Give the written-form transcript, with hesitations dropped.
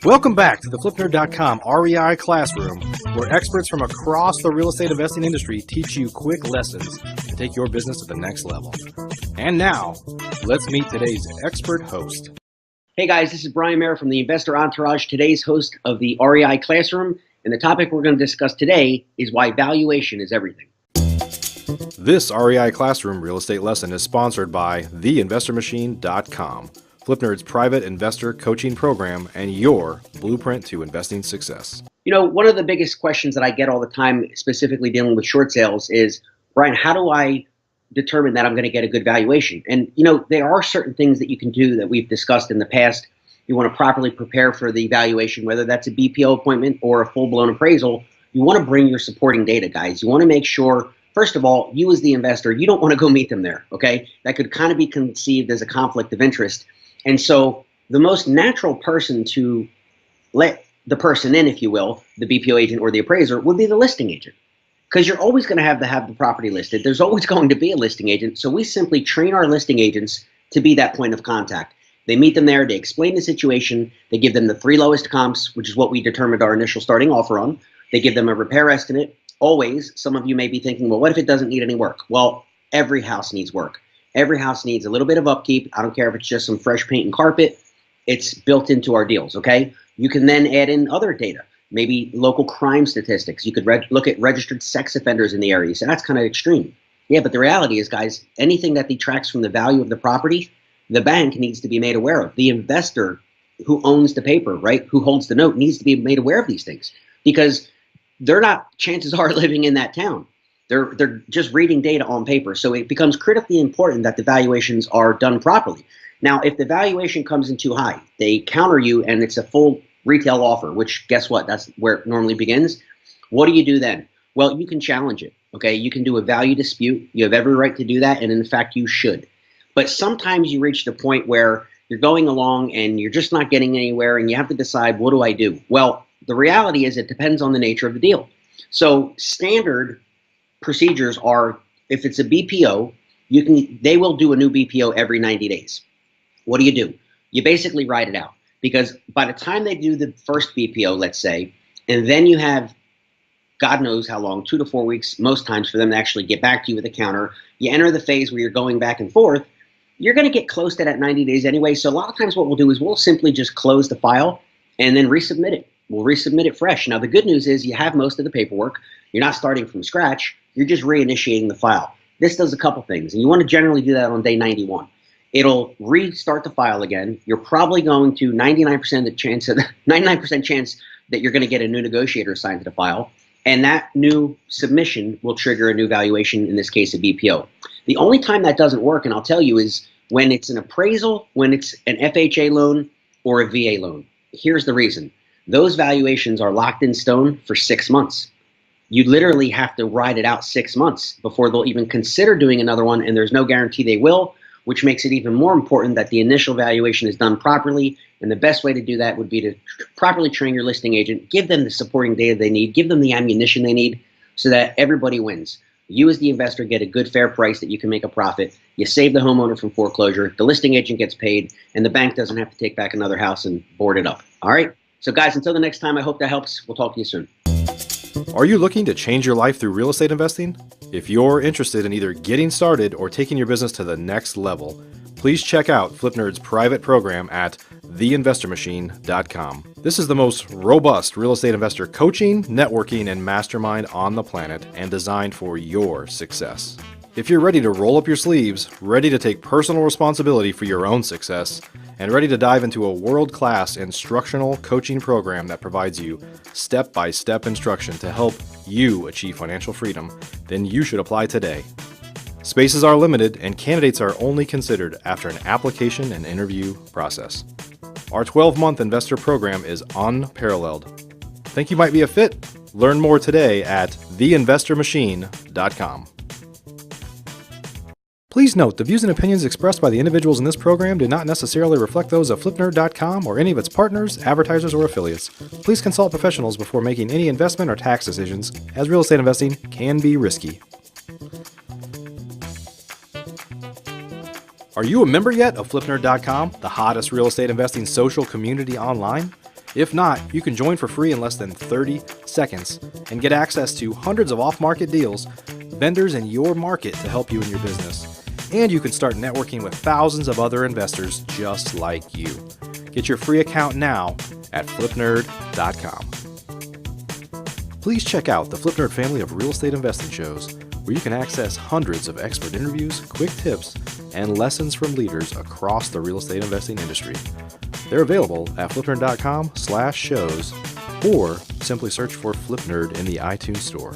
Welcome back to the FlipNerd.com REI Classroom, where experts from across the real estate investing industry teach you quick lessons to take your business to the next level. And now, let's meet today's expert host. Hey guys, this is Brian Mayer from the Investor Entourage, today's host of the REI Classroom, and the topic we're going to discuss today is why valuation is everything. This REI Classroom real estate lesson is sponsored by theinvestormachine.com, FlipNerd's private investor coaching program and your blueprint to investing success. You know, one of the biggest questions that I get all the time, specifically dealing with short sales, is, Brian, how do I determine that I'm going to get a good valuation? And, you know, there are certain things that you can do that we've discussed in the past. You want to properly prepare for the valuation, whether that's a BPO appointment or a full-blown appraisal. You want to bring your supporting data, guys. You want to make sure, first of all, you as the investor, you don't want to go meet them there, okay? That could kind of be conceived as a conflict of interest. And so the most natural person to let the person in, if you will, the BPO agent or the appraiser, would be the listing agent. Because you're always going to have the property listed. There's always going to be a listing agent. So we simply train our listing agents to be that point of contact. They meet them there, they explain the situation, they give them the 3 lowest comps, which is what we determined our initial starting offer on. They give them a repair estimate. Always, some of you may be thinking, well, what if it doesn't need any work? Well, every house needs work. Every house needs a little bit of upkeep. I don't care if it's just some fresh paint and carpet. It's built into our deals, okay? You can then add in other data, maybe local crime statistics. You could look at registered sex offenders in the area. So that's kind of extreme. Yeah, but the reality is, guys, anything that detracts from the value of the property, the bank needs to be made aware of. The investor who owns the paper, right, who holds the note, needs to be made aware of these things because they're not, chances are, living in that town. They're just reading data on paper. So it becomes critically important that the valuations are done properly. Now, if the valuation comes in too high, they counter you and it's a full retail offer, which guess what? That's where it normally begins. What do you do then? Well, you can challenge it, okay? You can do a value dispute. You have every right to do that, and in fact, you should. But sometimes you reach the point where you're going along and you're just not getting anywhere and you have to decide, what do I do? Well, the reality is it depends on the nature of the deal. So standard procedures are, if it's a BPO, they will do a new BPO every 90 days. What do? You basically write it out, because by the time they do the first BPO, let's say, and then you have God knows how long, 2 to 4 weeks, most times, for them to actually get back to you with a counter. You enter the phase where you're going back and forth. You're going to get close to that 90 days anyway. So a lot of times what we'll do is we'll simply just close the file and then resubmit it. We'll resubmit it fresh. Now, the good news is you have most of the paperwork. You're not starting from scratch. You're just reinitiating the file. This does a couple things, and you want to generally do that on day 91. It'll restart the file again. You're probably going to 99% chance that you're going to get a new negotiator assigned to the file, and that new submission will trigger a new valuation, in this case a BPO. The only time that doesn't work, and I'll tell you, is when it's an appraisal, when it's an FHA loan, or a VA loan. Here's the reason. Those valuations are locked in stone for 6 months. You literally have to ride it out 6 months before they'll even consider doing another one, and there's no guarantee they will, which makes it even more important that the initial valuation is done properly. And the best way to do that would be to properly train your listing agent, give them the supporting data they need, give them the ammunition they need, so that everybody wins. You as the investor get a good, fair price that you can make a profit. You save the homeowner from foreclosure, the listing agent gets paid, and the bank doesn't have to take back another house and board it up. All right? So guys, until the next time, I hope that helps. We'll talk to you soon. Are you looking to change your life through real estate investing? If you're interested in either getting started or taking your business to the next level, please check out FlipNerd's private program at theinvestormachine.com. This is the most robust real estate investor coaching, networking, and mastermind on the planet, and designed for your success. If you're ready to roll up your sleeves, ready to take personal responsibility for your own success, and ready to dive into a world-class instructional coaching program that provides you step-by-step instruction to help you achieve financial freedom, then you should apply today. Spaces are limited, and candidates are only considered after an application and interview process. Our 12-month investor program is unparalleled. Think you might be a fit? Learn more today at theinvestormachine.com. Please note, the views and opinions expressed by the individuals in this program do not necessarily reflect those of FlipNerd.com or any of its partners, advertisers, or affiliates. Please consult professionals before making any investment or tax decisions, as real estate investing can be risky. Are you a member yet of FlipNerd.com, the hottest real estate investing social community online? If not, you can join for free in less than 30 seconds and get access to hundreds of off-market deals, vendors in your market to help you in your business. And you can start networking with thousands of other investors just like you. Get your free account now at FlipNerd.com. Please check out the FlipNerd family of real estate investing shows, where you can access hundreds of expert interviews, quick tips, and lessons from leaders across the real estate investing industry. They're available at flipnerd.com/shows or simply search for FlipNerd in the iTunes Store.